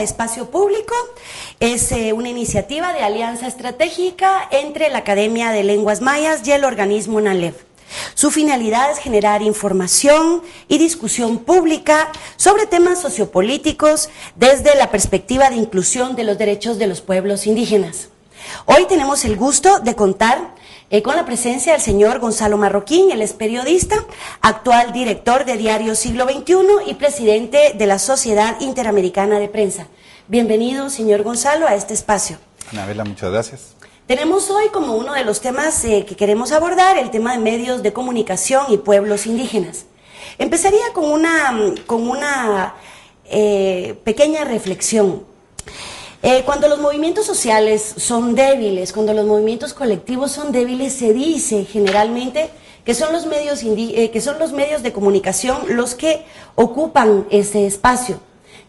Espacio Público. Es una iniciativa de alianza estratégica entre la Academia de Lenguas Mayas y el organismo NALEV. Su finalidad es generar información y discusión pública sobre temas sociopolíticos desde la perspectiva de inclusión de los derechos de los pueblos indígenas. Hoy tenemos el gusto de contar con la presencia del señor Gonzalo Marroquín. Él es periodista, actual director de Diario Siglo XXI y presidente de la Sociedad Interamericana de Prensa. Bienvenido, señor Gonzalo, a este espacio. Anabela, muchas gracias. Tenemos hoy como uno de los temas que queremos abordar el tema de medios de comunicación y pueblos indígenas. Empezaría con una pequeña reflexión. Cuando los movimientos sociales son débiles, cuando los movimientos colectivos son débiles, se dice generalmente que son los medios de comunicación los que ocupan ese espacio,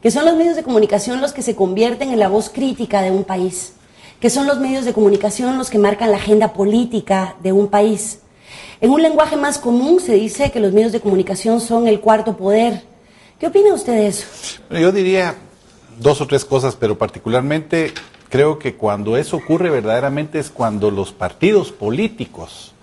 que son los medios de comunicación los que se convierten en la voz crítica de un país, que son los medios de comunicación los que marcan la agenda política de un país. En un lenguaje más común se dice que los medios de comunicación son el cuarto poder. ¿Qué opina usted de eso? Yo diría dos o tres cosas, pero particularmente creo que cuando eso ocurre verdaderamente es cuando los partidos políticos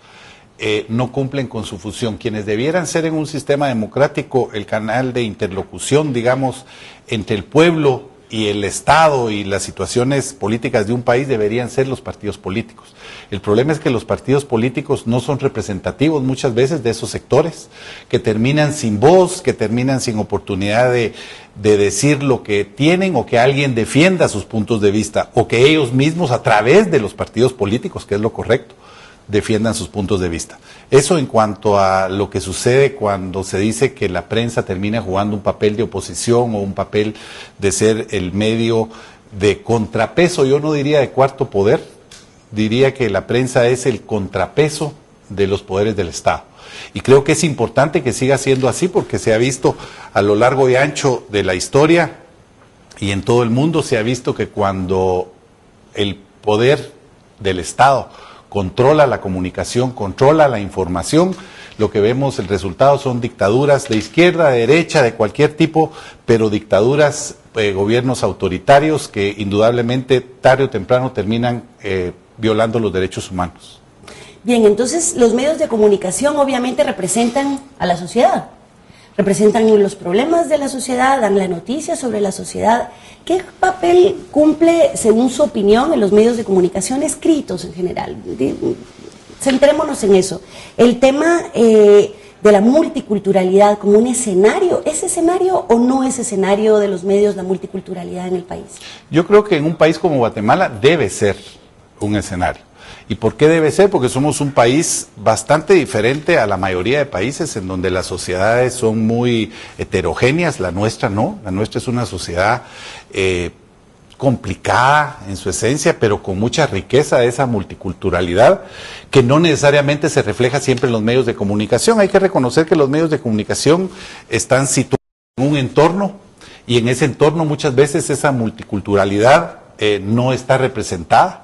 no cumplen con su función. Quienes debieran ser en un sistema democrático el canal de interlocución, digamos, entre el pueblo y el Estado y las situaciones políticas de un país deberían ser los partidos políticos. El problema es que los partidos políticos no son representativos muchas veces de esos sectores, que terminan sin voz, que terminan sin oportunidad de decir lo que tienen o que alguien defienda sus puntos de vista o que ellos mismos a través de los partidos políticos, que es lo correcto, defiendan sus puntos de vista. Eso en cuanto a lo que sucede cuando se dice que la prensa termina jugando un papel de oposición o un papel de ser el medio de contrapeso. Yo no diría de cuarto poder, diría que la prensa es el contrapeso de los poderes del Estado. Y creo que es importante que siga siendo así porque se ha visto a lo largo y ancho de la historia y en todo el mundo se ha visto que cuando el poder del Estado controla la comunicación, controla la información, lo que vemos, el resultado son dictaduras de izquierda, de derecha, de cualquier tipo, pero dictaduras, gobiernos autoritarios que indudablemente tarde o temprano terminan violando los derechos humanos. Bien, entonces los medios de comunicación obviamente representan a la sociedad, representan los problemas de la sociedad, dan la noticia sobre la sociedad. ¿Qué papel cumple, según su opinión, en los medios de comunicación escritos en general? Centrémonos en eso. El tema de la multiculturalidad como un escenario, ¿es escenario o no es escenario de los medios la multiculturalidad en el país? Yo creo que en un país como Guatemala debe ser un escenario. ¿Y por qué debe ser? Porque somos un país bastante diferente a la mayoría de países en donde las sociedades son muy heterogéneas, la nuestra no, la nuestra es una sociedad complicada en su esencia, pero con mucha riqueza de esa multiculturalidad que no necesariamente se refleja siempre en los medios de comunicación. Hay que reconocer que los medios de comunicación están situados en un entorno y en ese entorno muchas veces esa multiculturalidad no está representada.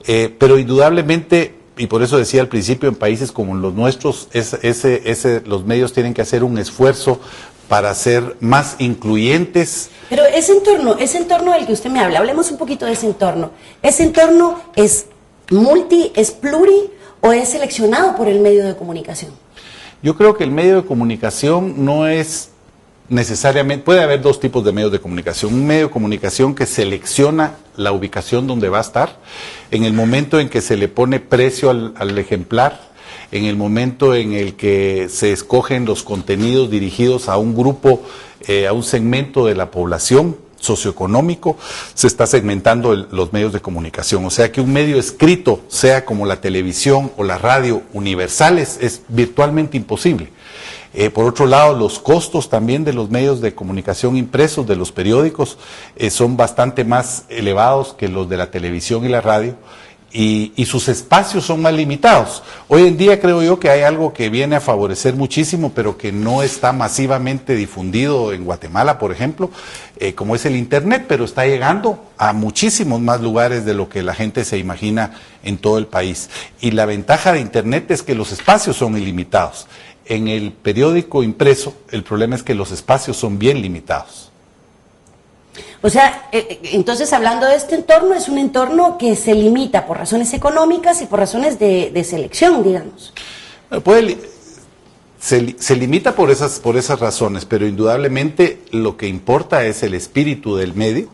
Pero indudablemente, y por eso decía al principio, en países como los nuestros, los medios tienen que hacer un esfuerzo para ser más incluyentes. Pero ese entorno del que usted me habla, hablemos un poquito de ese entorno. ¿Ese entorno es es pluri o es seleccionado por el medio de comunicación? Yo creo que el medio de comunicación no es necesariamente, puede haber dos tipos de medios de comunicación. Un medio de comunicación que selecciona la ubicación donde va a estar, en el momento en que se le pone precio al ejemplar, en el momento en el que se escogen los contenidos dirigidos a un grupo, a un segmento de la población socioeconómico, se está segmentando los medios de comunicación. O sea que un medio escrito, sea como la televisión o la radio universales, es virtualmente imposible. Por otro lado, los costos también de los medios de comunicación impresos, de los periódicos, son bastante más elevados que los de la televisión y la radio, y sus espacios son más limitados. Hoy en día creo yo que hay algo que viene a favorecer muchísimo, pero que no está masivamente difundido en Guatemala, por ejemplo, como es el Internet, pero está llegando a muchísimos más lugares de lo que la gente se imagina en todo el país. Y la ventaja de Internet es que los espacios son ilimitados. En el periódico impreso, el problema es que los espacios son bien limitados. O sea, entonces hablando de este entorno, es un entorno que se limita por razones económicas y por razones de selección, digamos. Se limita por esas razones, pero indudablemente lo que importa es el espíritu del medio,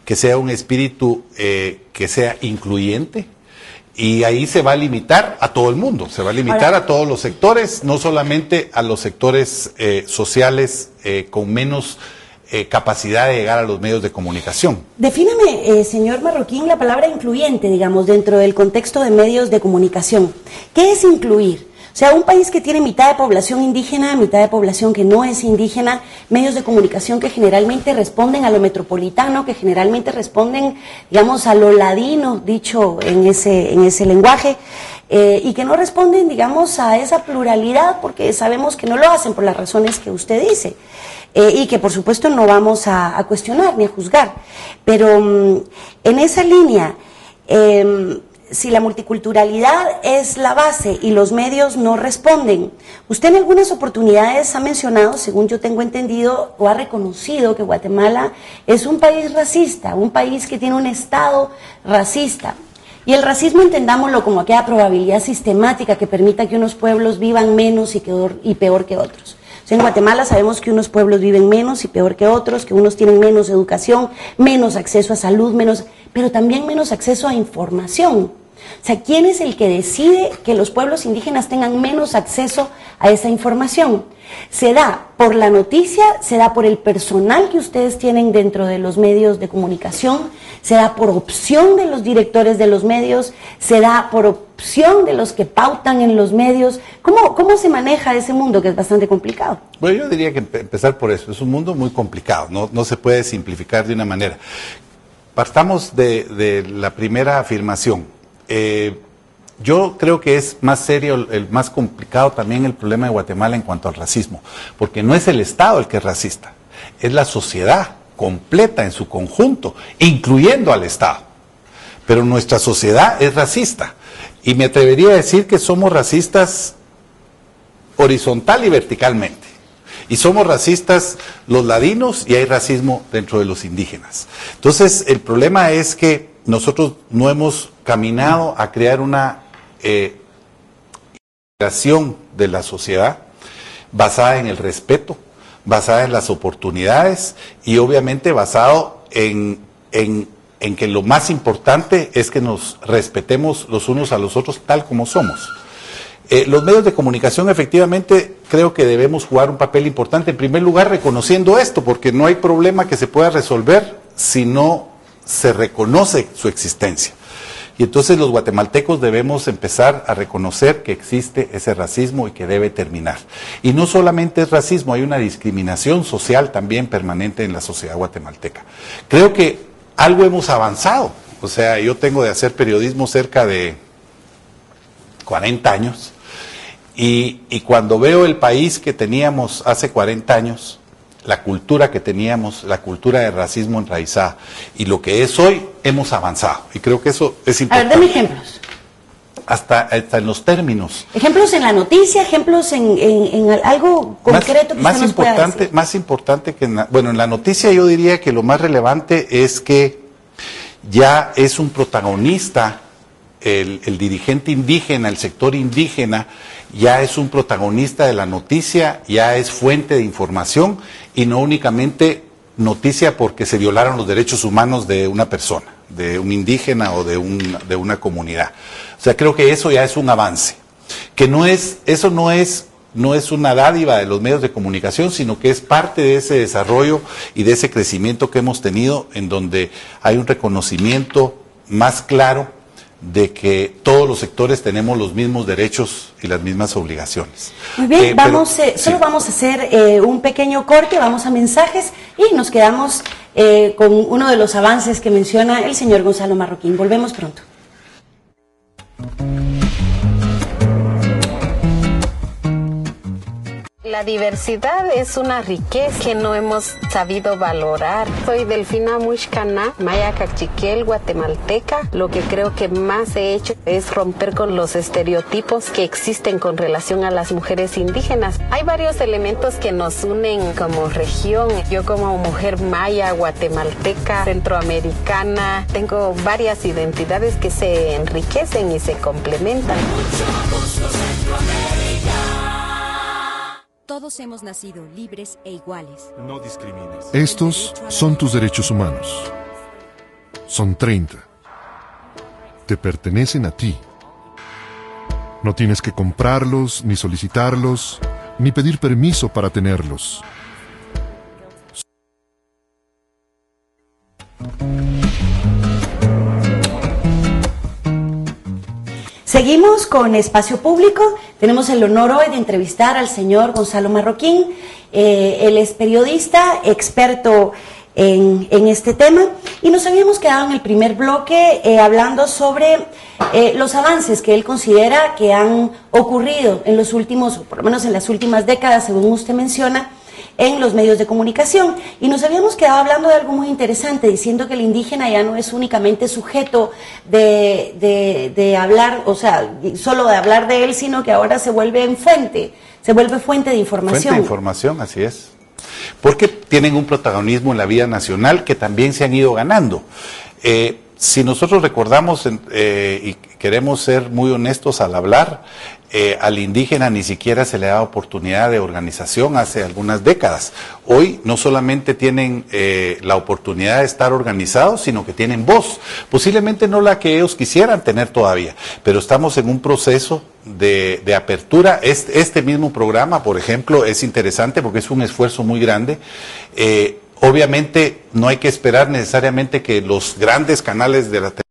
que sea un espíritu que sea incluyente, y ahí se va a limitar a todo el mundo, se va a limitar a todos los sectores, no solamente a los sectores sociales con menos capacidad de llegar a los medios de comunicación. Defíname, señor Marroquín, la palabra incluyente, digamos, dentro del contexto de medios de comunicación. ¿Qué es incluir? O sea, un país que tiene mitad de población indígena, mitad de población que no es indígena, medios de comunicación que generalmente responden a lo metropolitano, que generalmente responden, digamos, a lo ladino, dicho en ese lenguaje, y que no responden, digamos, a esa pluralidad, porque sabemos que no lo hacen por las razones que usted dice, y que por supuesto no vamos a cuestionar ni a juzgar. Pero en esa línea, si la multiculturalidad es la base y los medios no responden, usted en algunas oportunidades ha mencionado, según yo tengo entendido, o ha reconocido que Guatemala es un país racista, un país que tiene un Estado racista. Y el racismo entendámoslo como aquella probabilidad sistemática que permita que unos pueblos vivan menos y peor que otros. O sea, en Guatemala sabemos que unos pueblos viven menos y peor que otros, que unos tienen menos educación, menos acceso a salud, pero también menos acceso a información. O sea, ¿quién es el que decide que los pueblos indígenas tengan menos acceso a esa información? ¿Se da por la noticia? ¿Se da por el personal que ustedes tienen dentro de los medios de comunicación? ¿Se da por opción de los directores de los medios? ¿Se da por opción de los que pautan en los medios? ¿Cómo se maneja ese mundo que es bastante complicado? Bueno, yo diría que empezar por eso. Es un mundo muy complicado, no se puede simplificar de una manera. Partamos de la primera afirmación. Yo creo que es más serio, más complicado también el problema de Guatemala en cuanto al racismo, porque no es el Estado el que es racista, es la sociedad completa en su conjunto, incluyendo al Estado. Pero nuestra sociedad es racista, y me atrevería a decir que somos racistas horizontal y verticalmente. Y somos racistas los ladinos y hay racismo dentro de los indígenas. Entonces, el problema es que nosotros no hemos caminado a crear una integración de la sociedad basada en el respeto, basada en las oportunidades y obviamente basado en que lo más importante es que nos respetemos los unos a los otros tal como somos. Los medios de comunicación efectivamente creo que debemos jugar un papel importante, en primer lugar reconociendo esto, porque no hay problema que se pueda resolver si no se reconoce su existencia. Y entonces los guatemaltecos debemos empezar a reconocer que existe ese racismo y que debe terminar. Y no solamente es racismo, hay una discriminación social también permanente en la sociedad guatemalteca. Creo que algo hemos avanzado, o sea, yo tengo de hacer periodismo cerca de 40 años, y cuando veo el país que teníamos hace 40 años, la cultura que teníamos, la cultura de racismo enraizada, y lo que es hoy, hemos avanzado, y creo que eso es importante. A ver, dame ejemplos. Hasta en los términos. Ejemplos en la noticia, ejemplos en algo concreto que usted nos pueda decir. Más importante que en la noticia yo diría que lo más relevante es que ya es un protagonista el dirigente indígena, el sector indígena, ya es un protagonista de la noticia, ya es fuente de información y no únicamente noticia porque se violaron los derechos humanos de una persona, de un indígena o de una comunidad. O sea, creo que eso ya es un avance, que eso no es una dádiva de los medios de comunicación, sino que es parte de ese desarrollo y de ese crecimiento que hemos tenido, en donde hay un reconocimiento más claro de que todos los sectores tenemos los mismos derechos y las mismas obligaciones. Muy bien, solo vamos a hacer un pequeño corte, vamos a mensajes y nos quedamos con uno de los avances que menciona el señor Gonzalo Marroquín. Volvemos pronto. La diversidad es una riqueza que no hemos sabido valorar. Soy Delfina Mushcana, maya cachiquel, guatemalteca. Lo que creo que más he hecho es romper con los estereotipos que existen con relación a las mujeres indígenas. Hay varios elementos que nos unen como región. Yo como mujer maya, guatemalteca, centroamericana, tengo varias identidades que se enriquecen y se complementan. Todos hemos nacido libres e iguales. No discrimines. Estos son tus derechos humanos. Son 30. Te pertenecen a ti. No tienes que comprarlos, ni solicitarlos, ni pedir permiso para tenerlos. Seguimos con Espacio Público. Tenemos el honor hoy de entrevistar al señor Gonzalo Marroquín. Él es periodista, experto en este tema. Y nos habíamos quedado en el primer bloque hablando sobre los avances que él considera que han ocurrido en los últimos, por lo menos en las últimas décadas, según usted menciona, en los medios de comunicación. Y nos habíamos quedado hablando de algo muy interesante, diciendo que el indígena ya no es únicamente sujeto de hablar, o sea, solo de hablar de él, sino que ahora se vuelve fuente de información. Fuente de información, así es. Porque tienen un protagonismo en la vida nacional que también se han ido ganando. Si nosotros recordamos y queremos ser muy honestos al hablar, al indígena ni siquiera se le da oportunidad de organización hace algunas décadas. Hoy no solamente tienen la oportunidad de estar organizados, sino que tienen voz. Posiblemente no la que ellos quisieran tener todavía, pero estamos en un proceso de apertura. Este mismo programa, por ejemplo, es interesante porque es un esfuerzo muy grande. Obviamente no hay que esperar necesariamente que los grandes canales de la televisión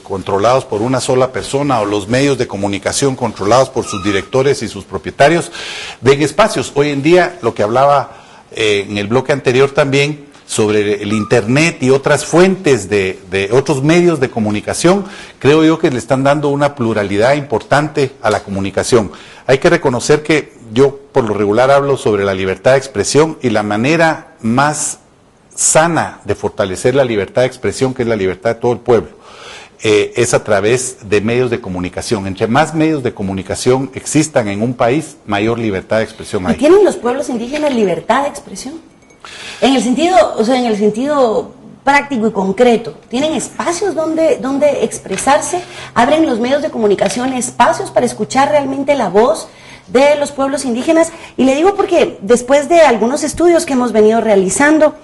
controlados por una sola persona o los medios de comunicación controlados por sus directores y sus propietarios den espacios. Hoy en día, lo que hablaba en el bloque anterior también sobre el internet y otras fuentes de otros medios de comunicación, creo yo que le están dando una pluralidad importante a la comunicación. Hay que reconocer que yo por lo regular hablo sobre la libertad de expresión y la manera más sana de fortalecer la libertad de expresión, que es la libertad de todo el pueblo, es a través de medios de comunicación. Entre más medios de comunicación existan en un país, mayor libertad de expresión hay. ¿Y tienen los pueblos indígenas libertad de expresión? En el sentido, o sea, en el sentido práctico y concreto, ¿tienen espacios donde expresarse? ¿Abren los medios de comunicación espacios para escuchar realmente la voz de los pueblos indígenas? Y le digo porque después de algunos estudios que hemos venido realizando,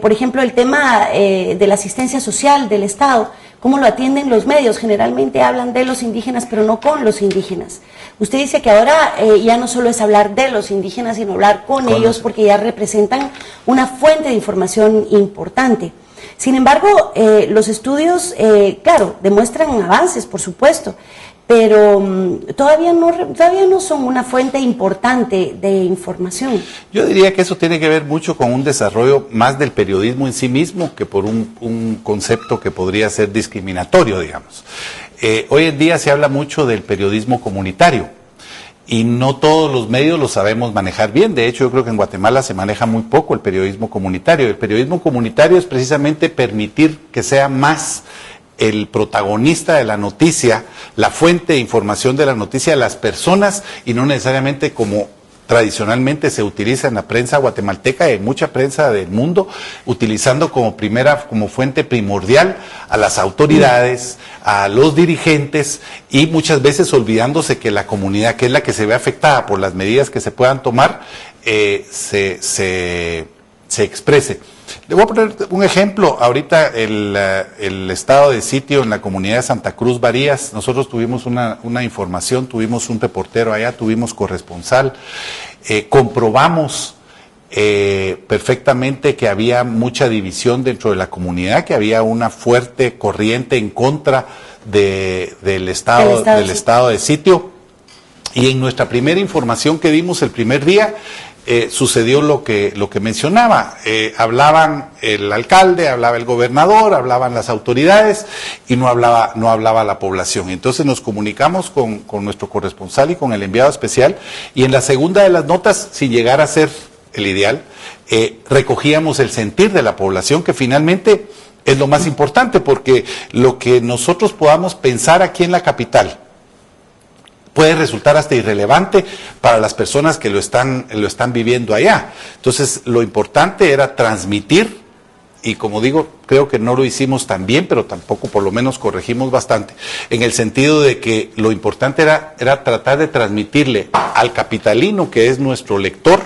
por ejemplo, el tema de la asistencia social del Estado, cómo lo atienden los medios, generalmente hablan de los indígenas, pero no con los indígenas. Usted dice que ahora ya no solo es hablar de los indígenas, sino hablar con ellos, porque ya representan una fuente de información importante. Sin embargo, los estudios, claro, demuestran avances, por supuesto, pero todavía no son una fuente importante de información. Yo diría que eso tiene que ver mucho con un desarrollo más del periodismo en sí mismo que por un concepto que podría ser discriminatorio, digamos. Hoy en día se habla mucho del periodismo comunitario y no todos los medios lo sabemos manejar bien. De hecho, yo creo que en Guatemala se maneja muy poco el periodismo comunitario. El periodismo comunitario es precisamente permitir que sea más el protagonista de la noticia, la fuente de información de la noticia, las personas, y no necesariamente como tradicionalmente se utiliza en la prensa guatemalteca y en mucha prensa del mundo, utilizando como fuente primordial a las autoridades, a los dirigentes, y muchas veces olvidándose que la comunidad, que es la que se ve afectada por las medidas que se puedan tomar, se exprese. Le voy a poner un ejemplo. Ahorita el estado de sitio en la comunidad de Santa Cruz Barías, nosotros tuvimos una información, tuvimos un reportero allá, tuvimos corresponsal, comprobamos perfectamente que había mucha división dentro de la comunidad, que había una fuerte corriente en contra del estado de sitio. Y en nuestra primera información que dimos el primer día, sucedió lo que mencionaba. Hablaban el alcalde, hablaba el gobernador, hablaban las autoridades y no hablaba la población. Entonces nos comunicamos con nuestro corresponsal y con el enviado especial, y en la segunda de las notas, sin llegar a ser el ideal, recogíamos el sentir de la población, que finalmente es lo más importante, porque lo que nosotros podamos pensar aquí en la capital puede resultar hasta irrelevante para las personas que lo están viviendo allá. Entonces, lo importante era transmitir, y como digo, creo que no lo hicimos tan bien, pero tampoco, por lo menos, corregimos bastante, en el sentido de que lo importante era tratar de transmitirle al capitalino, que es nuestro lector,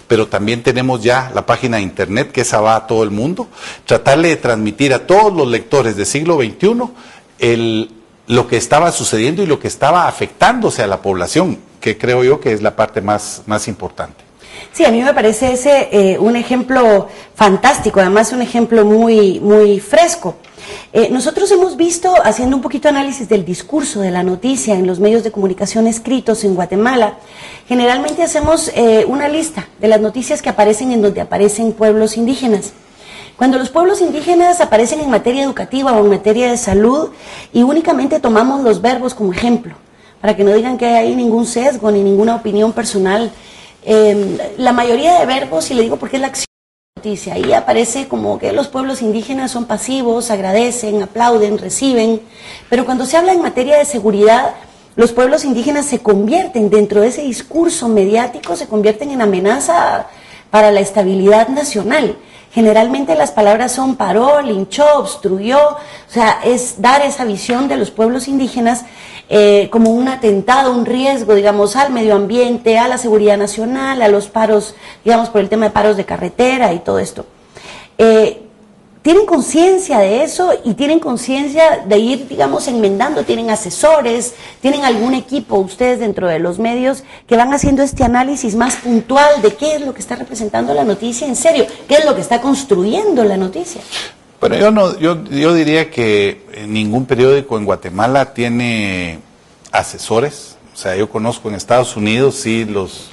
pero también tenemos ya la página de internet, que esa va a todo el mundo, tratarle de transmitir a todos los lectores del siglo XXI lo que estaba sucediendo y lo que estaba afectándose a la población, que creo yo que es la parte más importante. Sí, a mí me parece ese un ejemplo fantástico, además un ejemplo muy fresco. Nosotros hemos visto, haciendo un poquito análisis del discurso de la noticia en los medios de comunicación escritos en Guatemala, generalmente hacemos una lista de las noticias que aparecen en donde aparecen pueblos indígenas. Cuando los pueblos indígenas aparecen en materia educativa o en materia de salud, y únicamente tomamos los verbos como ejemplo, para que no digan que hay ningún sesgo ni ninguna opinión personal, la mayoría de verbos, y le digo porque es la acción de la noticia, ahí aparece como que los pueblos indígenas son pasivos, agradecen, aplauden, reciben, pero cuando se habla en materia de seguridad, los pueblos indígenas se convierten dentro de ese discurso mediático, se convierten en amenaza para la estabilidad nacional. Generalmente las palabras son paró, linchó, obstruyó, o sea, es dar esa visión de los pueblos indígenas como un atentado, un riesgo, digamos, al medio ambiente, a la seguridad nacional, a los paros, digamos, por el tema de paros de carretera y todo esto. Tienen conciencia de eso y tienen conciencia de ir, digamos, enmendando, tienen asesores, tienen algún equipo, ustedes dentro de los medios, que van haciendo este análisis más puntual de qué es lo que está representando la noticia en serio, qué es lo que está construyendo la noticia. Bueno, yo diría que ningún periódico en Guatemala tiene asesores. O sea, yo conozco en Estados Unidos, sí, los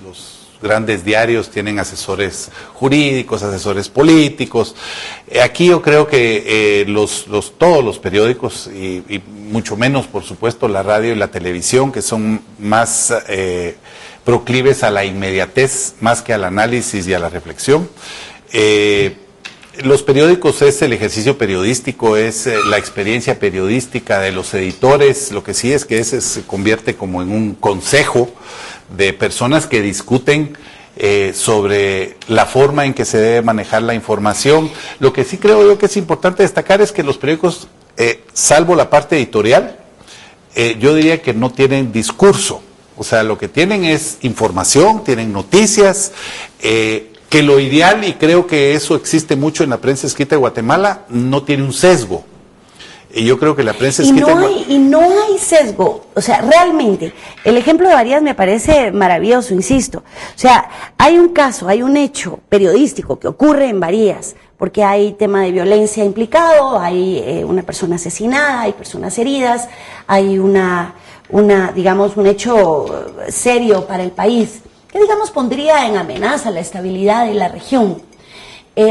grandes diarios tienen asesores jurídicos, asesores políticos. Aquí yo creo que todos los periódicos, y mucho menos, por supuesto, la radio y la televisión, que son más proclives a la inmediatez más que al análisis y a la reflexión. Los periódicos es el ejercicio periodístico, es la experiencia periodística de los editores. Lo que sí es que ese se convierte como en un consejo de personas que discuten sobre la forma en que se debe manejar la información. Lo que sí creo yo que es importante destacar es que los periódicos, salvo la parte editorial, yo diría que no tienen discurso. O sea, lo que tienen es información, tienen noticias, que lo ideal, y creo que eso existe mucho en la prensa escrita de Guatemala, no tiene un sesgo. Y yo creo que la prensa escrita... Y no hay sesgo, o sea, realmente, el ejemplo de Varías me parece maravilloso, insisto. O sea, hay un caso, hay un hecho periodístico que ocurre en Varías, porque hay tema de violencia implicado, hay una persona asesinada, hay personas heridas, hay digamos, un hecho serio para el país, que digamos pondría en amenaza la estabilidad de la región.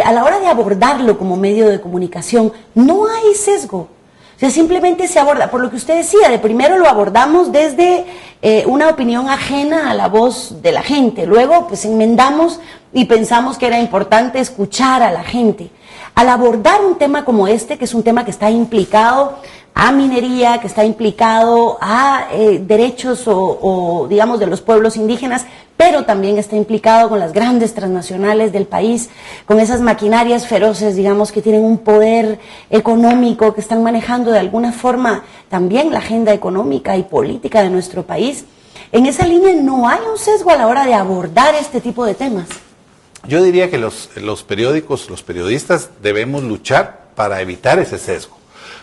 A la hora de abordarlo como medio de comunicación, no hay sesgo. O sea, simplemente se aborda, por lo que usted decía, de primero lo abordamos desde una opinión ajena a la voz de la gente, luego pues enmendamos y pensamos que era importante escuchar a la gente. Al abordar un tema como este, que es un tema que está implicado a minería, que está implicado a derechos o digamos de los pueblos indígenas, pero también está implicado con las grandes transnacionales del país, con esas maquinarias feroces, digamos, que tienen un poder económico, que están manejando de alguna forma también la agenda económica y política de nuestro país. En esa línea no hay un sesgo a la hora de abordar este tipo de temas. Yo diría que los periódicos, los periodistas debemos luchar para evitar ese sesgo,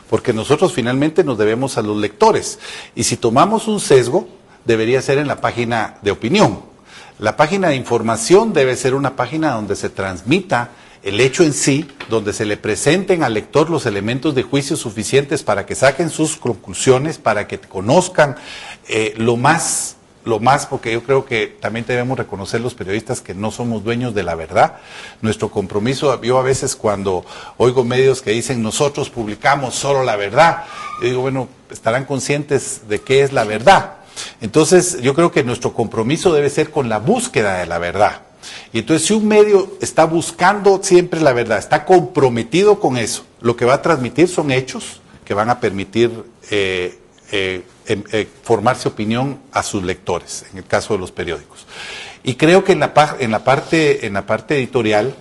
porque nosotros finalmente nos debemos a los lectores, y si tomamos un sesgo, debería ser en la página de opinión. La página de información debe ser una página donde se transmita el hecho en sí, donde se le presenten al lector los elementos de juicio suficientes para que saquen sus conclusiones, para que conozcan lo más lo más, porque yo creo que también debemos reconocer los periodistas que no somos dueños de la verdad. Nuestro compromiso, yo a veces cuando oigo medios que dicen nosotros publicamos solo la verdad, yo digo, bueno, estarán conscientes de qué es la verdad. Entonces yo creo que nuestro compromiso debe ser con la búsqueda de la verdad. Y entonces si un medio está buscando siempre la verdad, está comprometido con eso, lo que va a transmitir son hechos que van a permitir formarse opinión a sus lectores, en el caso de los periódicos. Y creo que en la parte editorial,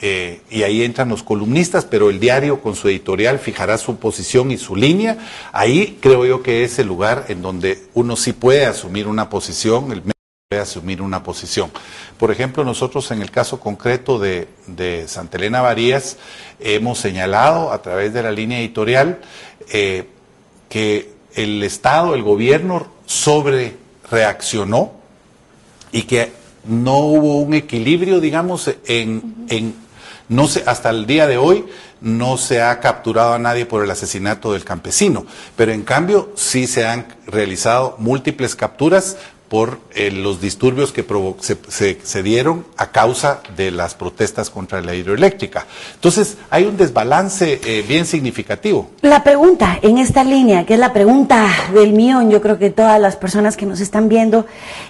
y ahí entran los columnistas, pero el diario con su editorial fijará su posición y su línea. Ahí creo yo que es el lugar en donde uno sí puede asumir una posición, el medio puede asumir una posición. Por ejemplo, nosotros en el caso concreto de Santa Elena Varías hemos señalado a través de la línea editorial que el Estado, el gobierno sobre reaccionó y que no hubo un equilibrio, digamos, no sé, hasta el día de hoy no se ha capturado a nadie por el asesinato del campesino, pero en cambio sí se han realizado múltiples capturas por los disturbios que se dieron a causa de las protestas contra la hidroeléctrica. Entonces, hay un desbalance bien significativo. La pregunta en esta línea, que es la pregunta del millón, yo creo que todas las personas que nos están viendo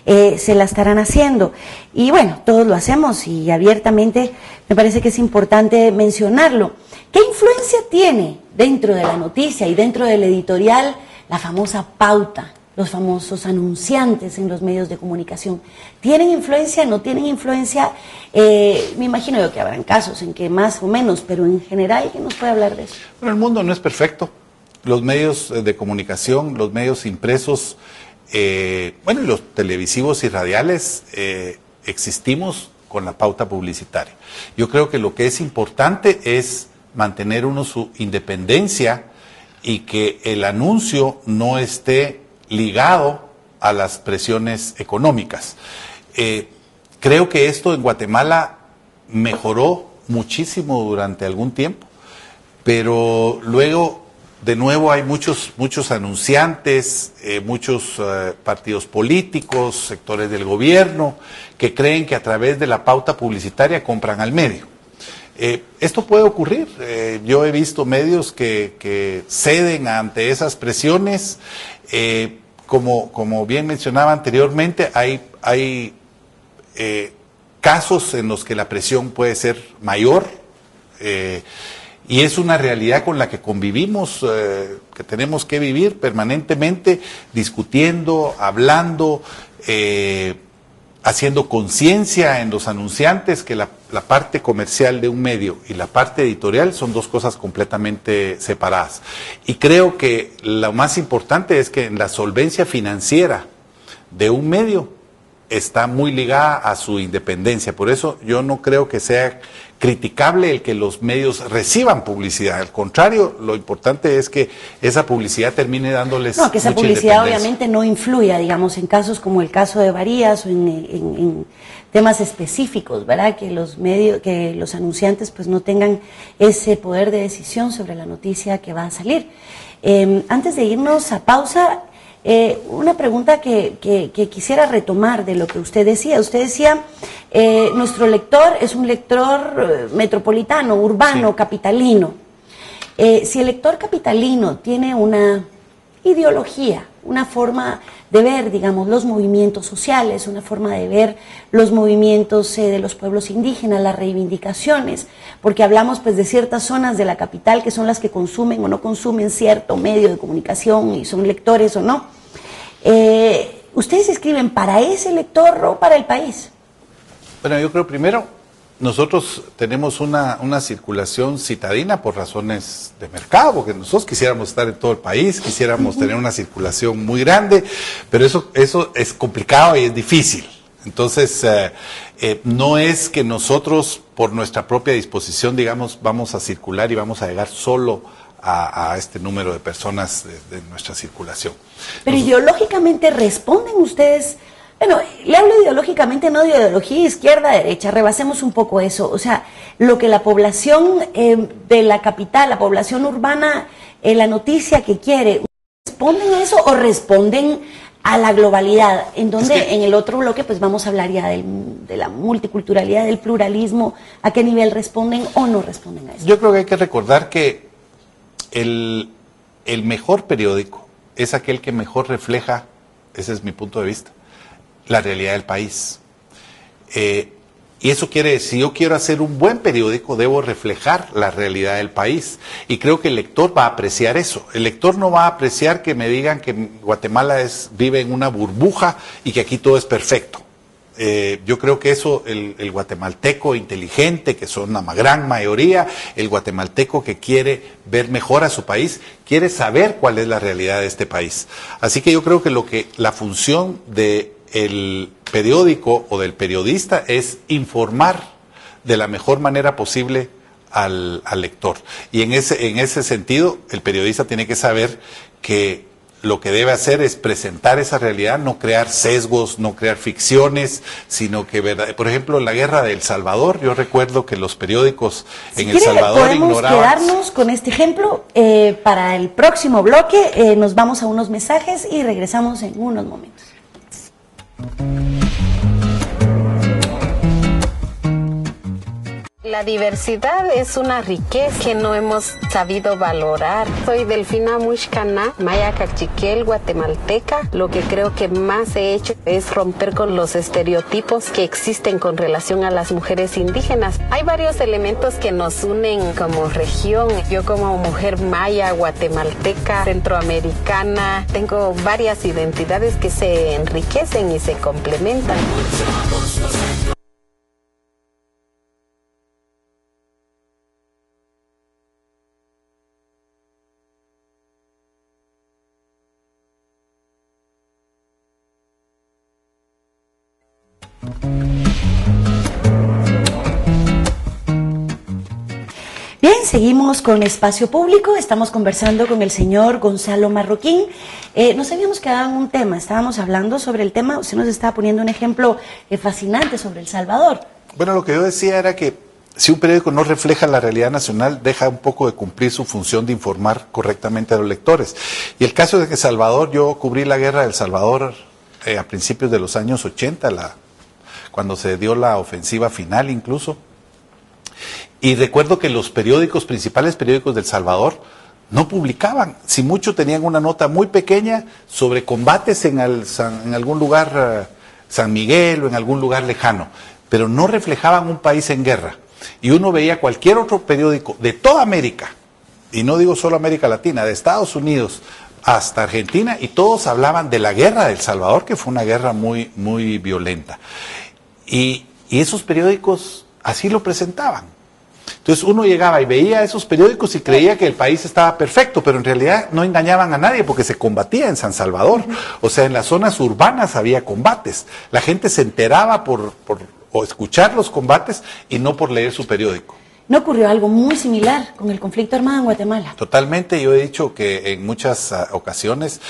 se la estarán haciendo. Y bueno, todos lo hacemos y abiertamente me parece que es importante mencionarlo. ¿Qué influencia tiene dentro de la noticia y dentro del editorial la famosa pauta? Los famosos anunciantes en los medios de comunicación. ¿Tienen influencia? ¿No tienen influencia? Me imagino yo que habrán casos en que más o menos, pero en general, ¿quién nos puede hablar de eso? Bueno, el mundo no es perfecto. Los medios de comunicación, los medios impresos, bueno, y los televisivos y radiales, existimos con la pauta publicitaria. Yo creo que lo que es importante es mantener uno su independencia y que el anuncio no esté ligado a las presiones económicas. Creo que esto en Guatemala mejoró muchísimo durante algún tiempo, pero luego de nuevo hay muchos anunciantes, muchos partidos políticos, sectores del gobierno, que creen que a través de la pauta publicitaria compran al medio. Esto puede ocurrir. Yo he visto medios que ceden ante esas presiones. Como bien mencionaba anteriormente, hay casos en los que la presión puede ser mayor, y es una realidad con la que convivimos, que tenemos que vivir permanentemente, discutiendo, hablando, haciendo conciencia en los anunciantes que la parte comercial de un medio y la parte editorial son dos cosas completamente separadas. Y creo que lo más importante es que en la solvencia financiera de un medio está muy ligada a su independencia. Por eso yo no creo que sea criticable el que los medios reciban publicidad. Al contrario, lo importante es que esa publicidad termine dándoles no, que esa mucha publicidad obviamente no influya, digamos, en casos como el caso de Varías o en temas específicos, ¿verdad? Que los medios, que los anunciantes pues no tengan ese poder de decisión sobre la noticia que va a salir. Antes de irnos a pausa, una pregunta que quisiera retomar de lo que usted decía. Usted decía, nuestro lector es un lector metropolitano, urbano, sí, capitalino. Si el lector capitalino tiene una ideología, una forma de ver, digamos, los movimientos sociales, una forma de ver los movimientos de los pueblos indígenas, las reivindicaciones, porque hablamos pues de ciertas zonas de la capital que son las que consumen o no consumen cierto medio de comunicación y son lectores o no. ¿Ustedes escriben para ese lector o para el país? Bueno, yo creo primero, nosotros tenemos una circulación citadina por razones de mercado, porque nosotros quisiéramos estar en todo el país, quisiéramos tener una circulación muy grande, pero eso es complicado y es difícil. Entonces, no es que nosotros, por nuestra propia disposición, digamos, vamos a circular y vamos a llegar solo a este número de personas de nuestra circulación. Pero ideológicamente responden ustedes. Bueno, le hablo ideológicamente, no de ideología izquierda, derecha, rebasemos un poco eso. O sea, lo que la población de la capital, la población urbana, la noticia que quiere, ¿responden a eso o responden a la globalidad, en donde en el otro bloque pues vamos a hablar ya de la multiculturalidad, del pluralismo, a qué nivel responden o no responden a eso. Yo creo que hay que recordar que el mejor periódico es aquel que mejor refleja, ese es mi punto de vista, la realidad del país. Y eso quiere decir, si yo quiero hacer un buen periódico, debo reflejar la realidad del país. Y creo que el lector va a apreciar eso. El lector no va a apreciar que me digan que Guatemala vive en una burbuja y que aquí todo es perfecto. Yo creo que eso, el guatemalteco inteligente, que son la gran mayoría, el guatemalteco que quiere ver mejor a su país, quiere saber cuál es la realidad de este país. Así que yo creo que la función del periódico o del periodista es informar de la mejor manera posible al lector. Y en ese sentido, el periodista tiene que saber que lo que debe hacer es presentar esa realidad, no crear sesgos, no crear ficciones, sino que, por ejemplo, en la guerra de El Salvador, yo recuerdo que los periódicos en El Salvador ignoraban. Podemos quedarnos con este ejemplo para el próximo bloque. Nos vamos a unos mensajes y regresamos en unos momentos. La diversidad es una riqueza que no hemos sabido valorar. Soy Delfina Mushcana, maya cachiquel, guatemalteca. Lo que creo que más he hecho es romper con los estereotipos que existen con relación a las mujeres indígenas. Hay varios elementos que nos unen como región. Yo como mujer maya, guatemalteca, centroamericana, tengo varias identidades que se enriquecen y se complementan. Bien, seguimos con Espacio Público, estamos conversando con el señor Gonzalo Marroquín. Nos habíamos quedado en un tema, estábamos hablando sobre el tema, usted nos estaba poniendo un ejemplo fascinante sobre El Salvador. Bueno, lo que yo decía era que si un periódico no refleja la realidad nacional, deja un poco de cumplir su función de informar correctamente a los lectores. Y el caso de que Salvador, yo cubrí la guerra de El Salvador a principios de los años 80, cuando se dio la ofensiva final incluso. Y recuerdo que los principales periódicos de El Salvador, no publicaban. Si mucho tenían una nota muy pequeña sobre combates en algún lugar, San Miguel o en algún lugar lejano, pero no reflejaban un país en guerra. Y uno veía cualquier otro periódico de toda América, y no digo solo América Latina, de Estados Unidos hasta Argentina, y todos hablaban de la guerra de El Salvador, que fue una guerra muy, muy violenta. Y esos periódicos así lo presentaban. Entonces uno llegaba y veía esos periódicos y creía que el país estaba perfecto, pero en realidad no engañaban a nadie porque se combatía en San Salvador. O sea, en las zonas urbanas había combates. La gente se enteraba por escuchar los combates y no por leer su periódico. ¿No ocurrió algo muy similar con el conflicto armado en Guatemala? Totalmente, yo he dicho que en muchas ocasiones,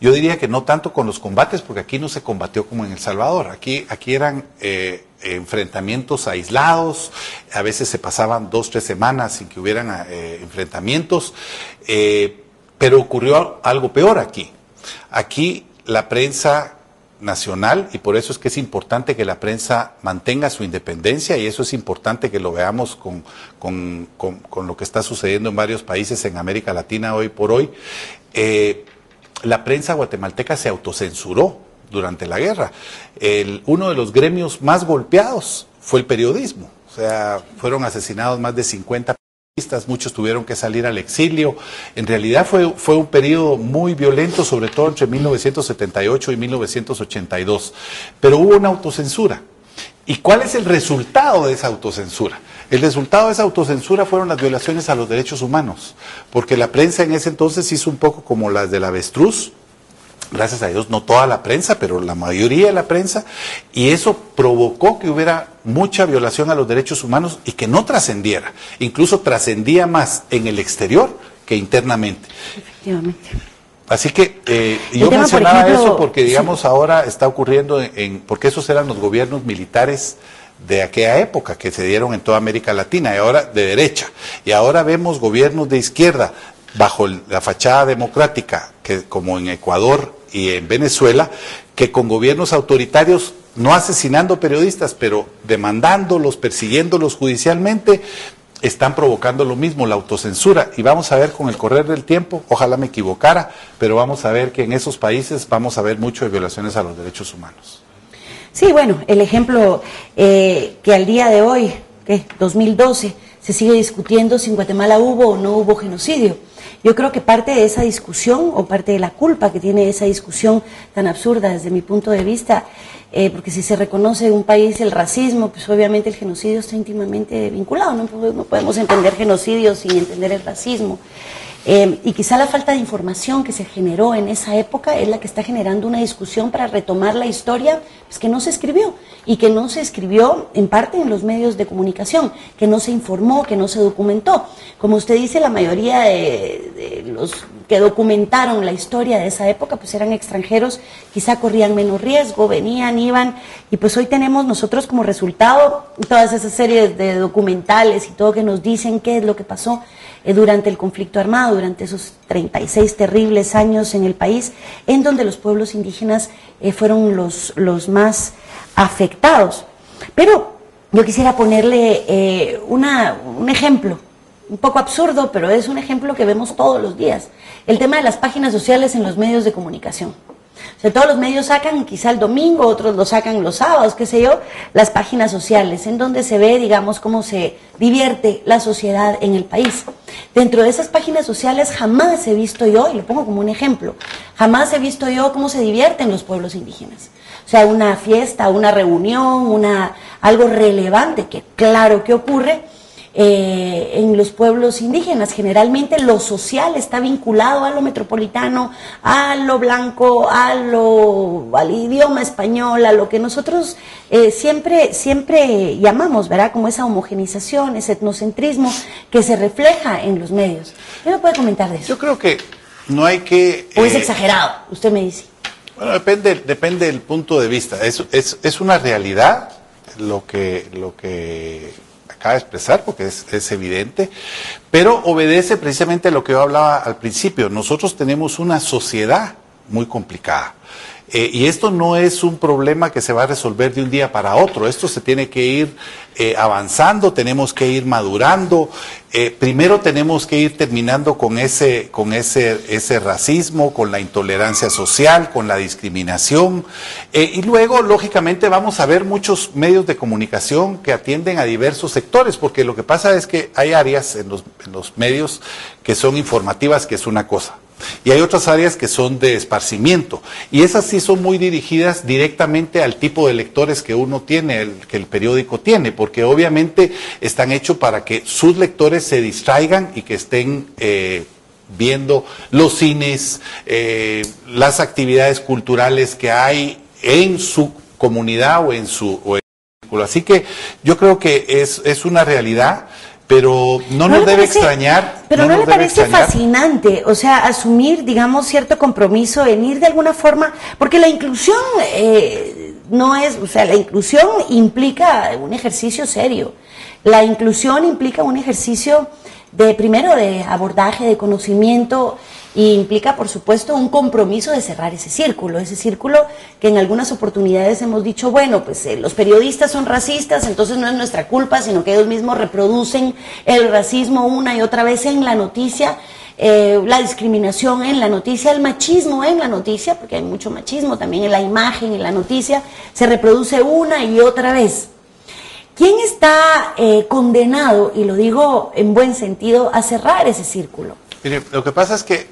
yo diría que no tanto con los combates, porque aquí no se combatió como en El Salvador, aquí eran enfrentamientos aislados, a veces se pasaban 2 o 3 semanas sin que hubieran enfrentamientos, pero ocurrió algo peor aquí. Aquí la prensa nacional, y por eso es que es importante que la prensa mantenga su independencia, y eso es importante que lo veamos con lo que está sucediendo en varios países en América Latina hoy por hoy. La prensa guatemalteca se autocensuró durante la guerra. Uno de los gremios más golpeados fue el periodismo, o sea, fueron asesinados más de 50 periodistas, muchos tuvieron que salir al exilio. En realidad fue un periodo muy violento, sobre todo entre 1978 y 1982, pero hubo una autocensura. ¿Y cuál es el resultado de esa autocensura? El resultado de esa autocensura fueron las violaciones a los derechos humanos, porque la prensa en ese entonces hizo un poco como las del avestruz, gracias a Dios no toda la prensa, pero la mayoría de la prensa, y eso provocó que hubiera mucha violación a los derechos humanos y que no trascendiera, incluso trascendía más en el exterior que internamente. Efectivamente. Así que yo mencionaba eso porque, digamos, sí, ahora está ocurriendo, porque esos eran los gobiernos militares de aquella época que se dieron en toda América Latina, y ahora de derecha, y ahora vemos gobiernos de izquierda bajo la fachada democrática como en Ecuador y en Venezuela, que con gobiernos autoritarios, no asesinando periodistas, pero demandándolos, persiguiéndolos judicialmente, están provocando lo mismo, la autocensura. Y vamos a ver con el correr del tiempo, ojalá me equivocara, pero vamos a ver que en esos países vamos a ver mucho de violaciones a los derechos humanos. Sí, bueno, el ejemplo que al día de hoy, 2012, se sigue discutiendo si en Guatemala hubo o no hubo genocidio. Yo creo que parte de esa discusión, o parte de la culpa que tiene esa discusión tan absurda desde mi punto de vista, porque si se reconoce en un país el racismo, pues obviamente el genocidio está íntimamente vinculado, no podemos entender genocidio sin entender el racismo. Y quizá la falta de información que se generó en esa época es la que está generando una discusión para retomar la historia pues, que no se escribió, y que no se escribió en parte en los medios de comunicación, que no se informó, que no se documentó. Como usted dice, la mayoría de los que documentaron la historia de esa época pues eran extranjeros, quizá corrían menos riesgo, venían, iban, y pues hoy tenemos nosotros como resultado todas esas series de documentales y todo que nos dicen qué es lo que pasó durante el conflicto armado, durante esos 36 terribles años en el país, en donde los pueblos indígenas fueron los más afectados. Pero yo quisiera ponerle un ejemplo, un poco absurdo, pero es un ejemplo que vemos todos los días. El tema de las páginas sociales en los medios de comunicación. O sea, todos los medios sacan, quizá el domingo, otros lo sacan los sábados, qué sé yo, las páginas sociales, en donde se ve, digamos, cómo se divierte la sociedad en el país. Dentro de esas páginas sociales jamás he visto yo, y lo pongo como un ejemplo, jamás he visto yo cómo se divierten los pueblos indígenas. O sea, una fiesta, una reunión, algo relevante, que claro que ocurre, en los pueblos indígenas. Generalmente lo social está vinculado a lo metropolitano, a lo blanco, al idioma español, a lo que nosotros siempre llamamos, ¿verdad? Como esa homogenización, ese etnocentrismo que se refleja en los medios. ¿Qué me puede comentar de eso? Yo creo que no hay que... ¿O es exagerado? Usted me dice. Bueno, depende del punto de vista. Es una realidad lo que acaba de expresar, porque es evidente, pero obedece precisamente a lo que yo hablaba al principio. Nosotros tenemos una sociedad muy complicada. Y esto no es un problema que se va a resolver de un día para otro. Esto se tiene que ir avanzando, tenemos que ir madurando. Primero tenemos que ir terminando con ese racismo, con la intolerancia social, con la discriminación. Y luego, lógicamente, vamos a ver muchos medios de comunicación que atienden a diversos sectores, porque lo que pasa es que hay áreas en los medios que son informativas, que es una cosa. Y hay otras áreas que son de esparcimiento, y esas sí son muy dirigidas directamente al tipo de lectores que uno tiene, que el periódico tiene, porque obviamente están hechos para que sus lectores se distraigan y que estén viendo los cines, las actividades culturales que hay en su comunidad o en su círculo. Así que yo creo que es una realidad. Pero no nos debe extrañar. Pero ¿no le parece fascinante, o sea, asumir, digamos, cierto compromiso en ir de alguna forma? Porque la inclusión no es, o sea, la inclusión implica un ejercicio serio. La inclusión implica un ejercicio primero de abordaje, de conocimiento, y implica, por supuesto, un compromiso de cerrar ese círculo que en algunas oportunidades hemos dicho, bueno, pues los periodistas son racistas, entonces no es nuestra culpa, sino que ellos mismos reproducen el racismo una y otra vez en la noticia, la discriminación en la noticia, el machismo en la noticia, porque hay mucho machismo también en la imagen, en la noticia, se reproduce una y otra vez. ¿Quién está condenado, y lo digo en buen sentido, a cerrar ese círculo? Mire, lo que pasa es que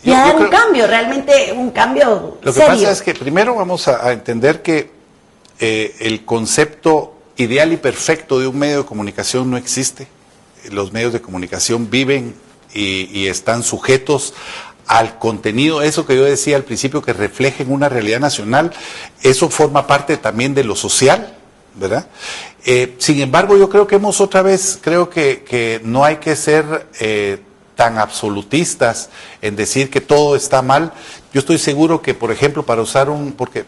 y a dar un cambio, realmente un cambio Lo que serio. pasa es que primero vamos a entender que el concepto ideal y perfecto de un medio de comunicación no existe. Los medios de comunicación viven y están sujetos al contenido, eso que yo decía al principio, que reflejen una realidad nacional. Eso forma parte también de lo social, ¿verdad? Sin embargo, yo creo que creo que no hay que ser tan absolutistas en decir que todo está mal. Yo estoy seguro que, por ejemplo, porque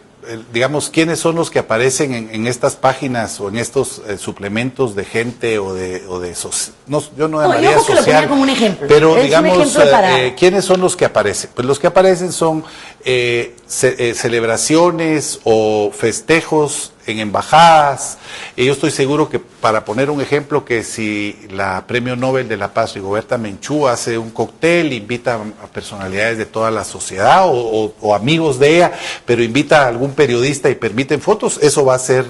digamos, quiénes son los que aparecen en estas páginas o en estos suplementos de gente o de no, yo no llamaría yo creo que lo ponía como un ejemplo. Pero es digamos, para... ¿quiénes son los que aparecen? Pues los que aparecen son celebraciones o festejos en embajadas. Yo estoy seguro que, para poner un ejemplo, que si la Premio Nobel de la Paz, Rigoberta Menchú, hace un cóctel, invita a personalidades de toda la sociedad o amigos de ella, pero invita a algún periodista y permiten fotos, eso va a ser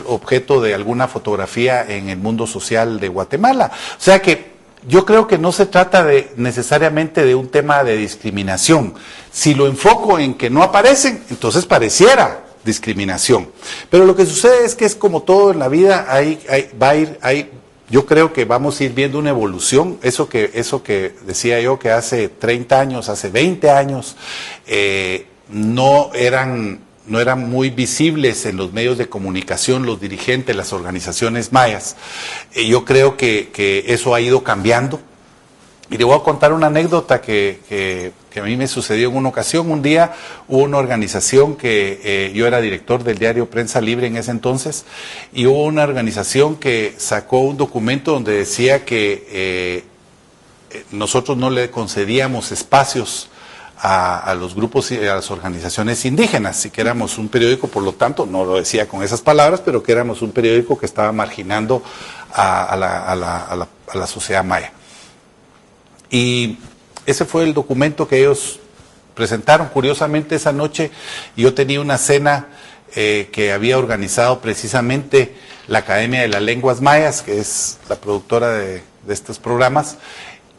objeto de alguna fotografía en el mundo social de Guatemala. O sea que yo creo que no se trata necesariamente de un tema de discriminación. Si lo enfoco en que no aparecen, entonces pareciera discriminación. Pero lo que sucede es que es como todo en la vida, yo creo que vamos a ir viendo una evolución. Eso que decía yo, que hace 30 años, hace 20 años, no eran muy visibles en los medios de comunicación los dirigentes, las organizaciones mayas. Yo creo que eso ha ido cambiando. Y le voy a contar una anécdota que a mí me sucedió en una ocasión. Un día hubo una organización que yo era director del diario Prensa Libre en ese entonces, y hubo una organización que sacó un documento donde decía que nosotros no le concedíamos espacios a los grupos y a las organizaciones indígenas, y que éramos un periódico, por lo tanto, no lo decía con esas palabras, pero que éramos un periódico que estaba marginando a la sociedad maya. Y ese fue el documento que ellos presentaron. Curiosamente, esa noche yo tenía una cena que había organizado precisamente la Academia de las Lenguas Mayas, que es la productora de estos programas,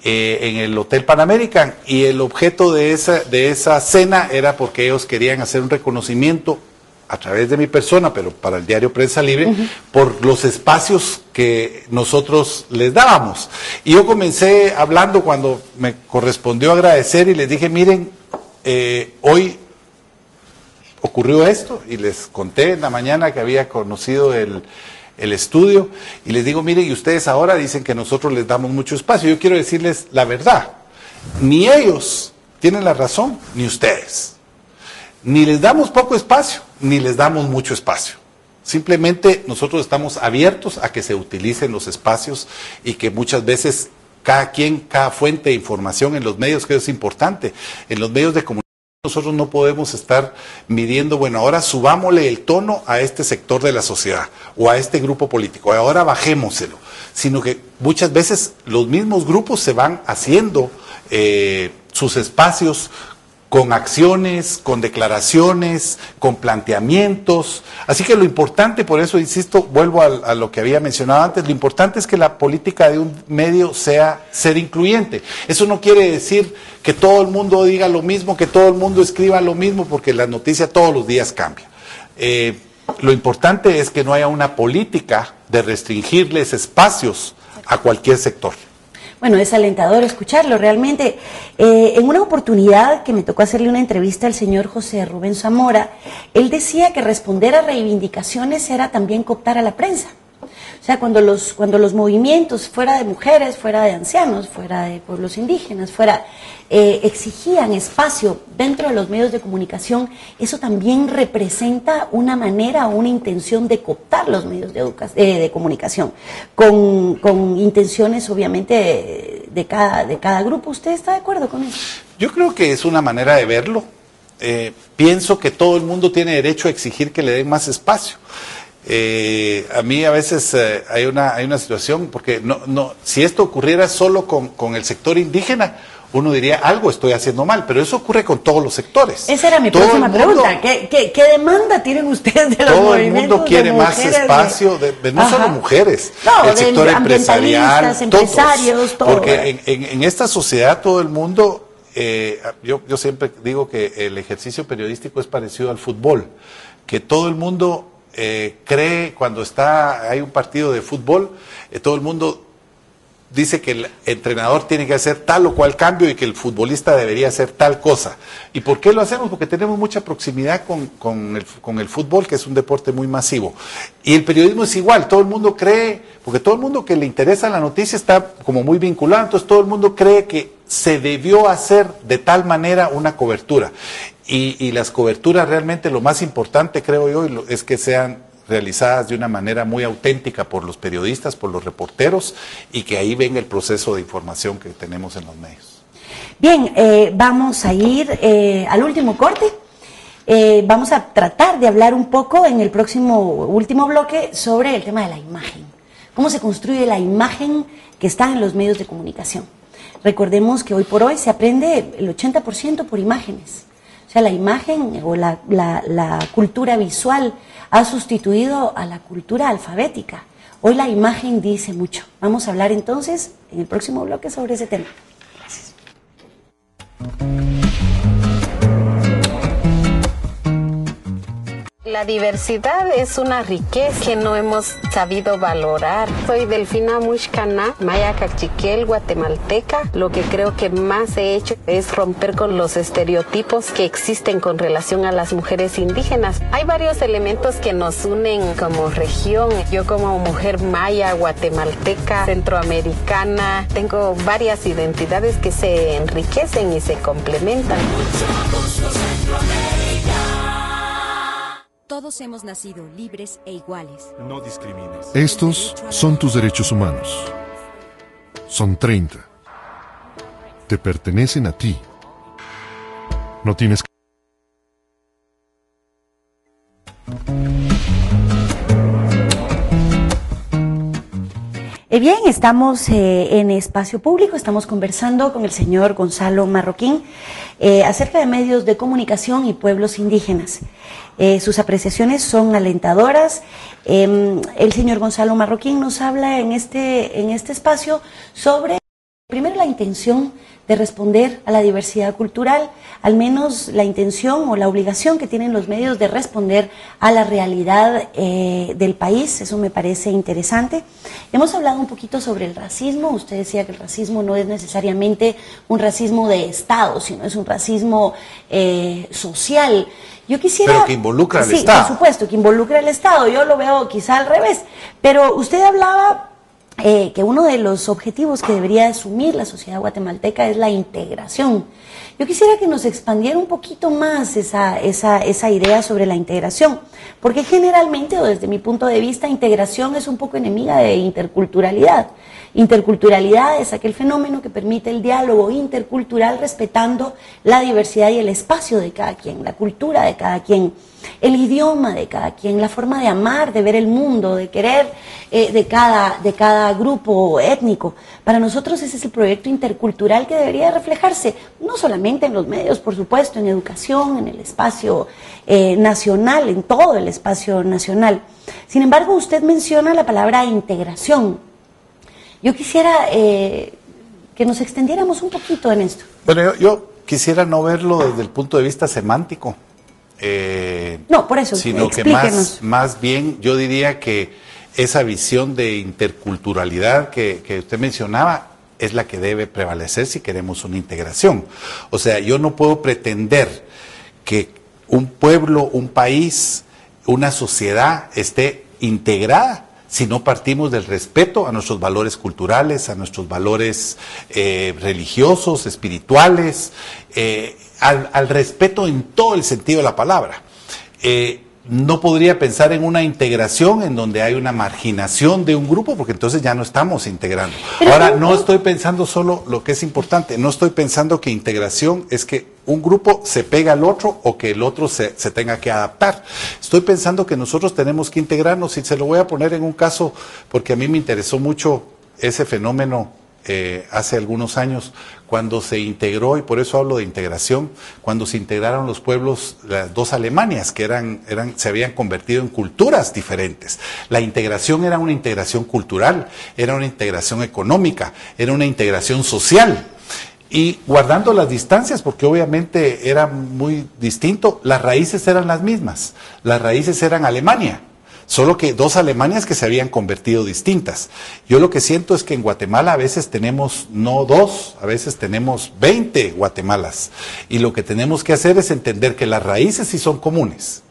en el Hotel Pan American, y el objeto de esa cena era porque ellos querían hacer un reconocimiento a través de mi persona, pero para el diario Prensa Libre, por los espacios que nosotros les dábamos. Y yo comencé hablando cuando me correspondió agradecer, y les dije, miren, hoy ocurrió esto, y les conté en la mañana que había conocido el estudio, y les digo, miren, y ustedes ahora dicen que nosotros les damos mucho espacio. Yo quiero decirles la verdad, ni ellos tienen la razón, ni ustedes. Ni les damos poco espacio, ni les damos mucho espacio. Simplemente nosotros estamos abiertos a que se utilicen los espacios, y que muchas veces cada fuente de información en los medios, que es importante, en los medios de comunicación, nosotros no podemos estar midiendo, bueno, ahora subámosle el tono a este sector de la sociedad o a este grupo político, ahora bajémoselo, sino que muchas veces los mismos grupos se van haciendo sus espacios con acciones, con declaraciones, con planteamientos. Así que lo importante, por eso insisto, vuelvo a lo que había mencionado antes, lo importante es que la política de un medio sea ser incluyente. Eso no quiere decir que todo el mundo diga lo mismo, que todo el mundo escriba lo mismo, porque la noticia todos los días cambia. Lo importante es que no haya una política de restringirles espacios a cualquier sector. Bueno, es alentador escucharlo, realmente. En una oportunidad que me tocó hacerle una entrevista al señor José Rubén Zamora, él decía que responder a reivindicaciones era también cooptar a la prensa. O sea, cuando los movimientos, fuera de mujeres, fuera de ancianos, fuera de pueblos indígenas, exigían espacio dentro de los medios de comunicación, eso también representa una manera o una intención de cooptar los medios de comunicación, con intenciones obviamente de cada grupo. ¿Usted está de acuerdo con eso? Yo creo que es una manera de verlo. Pienso que todo el mundo tiene derecho a exigir que le den más espacio. A mí a veces hay una situación, porque si esto ocurriera solo con el sector indígena, uno diría, algo estoy haciendo mal, pero eso ocurre con todos los sectores. Esa era mi próxima pregunta. ¿Qué demanda tienen ustedes de los movimientos? Todo el mundo quiere más espacio, no solo mujeres, el sector empresarial, empresarios, todos. Porque en esta sociedad todo el mundo, yo siempre digo que el ejercicio periodístico es parecido al fútbol, que todo el mundo cree, cuando hay un partido de fútbol, todo el mundo dice que el entrenador tiene que hacer tal o cual cambio y que el futbolista debería hacer tal cosa. ¿Y por qué lo hacemos? Porque tenemos mucha proximidad con el fútbol, que es un deporte muy masivo. Y el periodismo es igual, todo el mundo cree, porque todo el mundo que le interesa la noticia está como muy vinculado, entonces todo el mundo cree que se debió hacer de tal manera una cobertura. Y las coberturas realmente lo más importante, creo yo, es que sean realizadas de una manera muy auténtica por los periodistas, por los reporteros, y que ahí venga el proceso de información que tenemos en los medios. Bien, vamos a ir al último corte. Vamos a tratar de hablar un poco en el último bloque sobre el tema de la imagen. Cómo se construye la imagen que está en los medios de comunicación. Recordemos que hoy por hoy se aprende el 80% por imágenes. O sea, la imagen o la cultura visual ha sustituido a la cultura alfabética. Hoy la imagen dice mucho. Vamos a hablar entonces en el próximo bloque sobre ese tema. Gracias. La diversidad es una riqueza que no hemos sabido valorar. Soy Delfina Mushcana, maya cachiquel, guatemalteca. Lo que creo que más he hecho es romper con los estereotipos que existen con relación a las mujeres indígenas. Hay varios elementos que nos unen como región. Yo como mujer maya, guatemalteca, centroamericana, tengo varias identidades que se enriquecen y se complementan. Todos hemos nacido libres e iguales. No discrimines. Estos son tus derechos humanos. Son 30. Te pertenecen a ti. No tienes que... Bien, estamos en espacio público, estamos conversando con el señor Gonzalo Marroquín acerca de medios de comunicación y pueblos indígenas. Sus apreciaciones son alentadoras. El señor Gonzalo Marroquín nos habla en este espacio sobre, primero, la intención de responder a la diversidad cultural, al menos la intención o la obligación que tienen los medios de responder a la realidad del país. Eso me parece interesante. Hemos hablado un poquito sobre el racismo. Usted decía que el racismo no es necesariamente un racismo de Estado, sino es un racismo social. Yo quisiera... Pero que involucra al sí, Estado. por supuesto, que involucra al Estado. Yo lo veo quizá al revés. Pero usted hablaba que uno de los objetivos que debería asumir la sociedad guatemalteca es la integración. Yo quisiera que nos expandiera un poquito más esa idea sobre la integración, porque generalmente, o desde mi punto de vista, integración es un poco enemiga de interculturalidad. Interculturalidad es aquel fenómeno que permite el diálogo intercultural respetando la diversidad y el espacio de cada quien, la cultura de cada quien, el idioma de cada quien, la forma de amar, de ver el mundo, de querer de cada grupo étnico. Para nosotros ese es el proyecto intercultural que debería reflejarse, no solamente en los medios, por supuesto, en educación, en el espacio nacional, en todo el espacio nacional. Sin embargo, usted menciona la palabra integración. Yo quisiera que nos extendiéramos un poquito en esto. Bueno, yo quisiera no verlo desde el punto de vista semántico. No, por eso, sino que más bien yo diría que esa visión de interculturalidad que usted mencionaba es la que debe prevalecer si queremos una integración. O sea, yo no puedo pretender que un pueblo, un país, una sociedad esté integrada si no partimos del respeto a nuestros valores culturales, a nuestros valores religiosos, espirituales, al respeto en todo el sentido de la palabra. No podría pensar en una integración en donde hay una marginación de un grupo, porque entonces ya no estamos integrando. Ahora, no estoy pensando solo lo que es importante, no estoy pensando que integración es que un grupo se pega al otro o que el otro se tenga que adaptar. Estoy pensando que nosotros tenemos que integrarnos, y se lo voy a poner en un caso porque a mí me interesó mucho ese fenómeno hace algunos años, cuando se integró, y por eso hablo de integración, cuando se integraron los pueblos, las dos Alemanias, que se habían convertido en culturas diferentes. La integración era una integración cultural, era una integración económica, era una integración social. Y guardando las distancias, porque obviamente era muy distinto, las raíces eran las mismas. Las raíces eran Alemania, solo que dos Alemanias que se habían convertido distintas. Yo lo que siento es que en Guatemala a veces tenemos no dos, a veces tenemos 20 Guatemalas. Y lo que tenemos que hacer es entender que las raíces sí son comunes.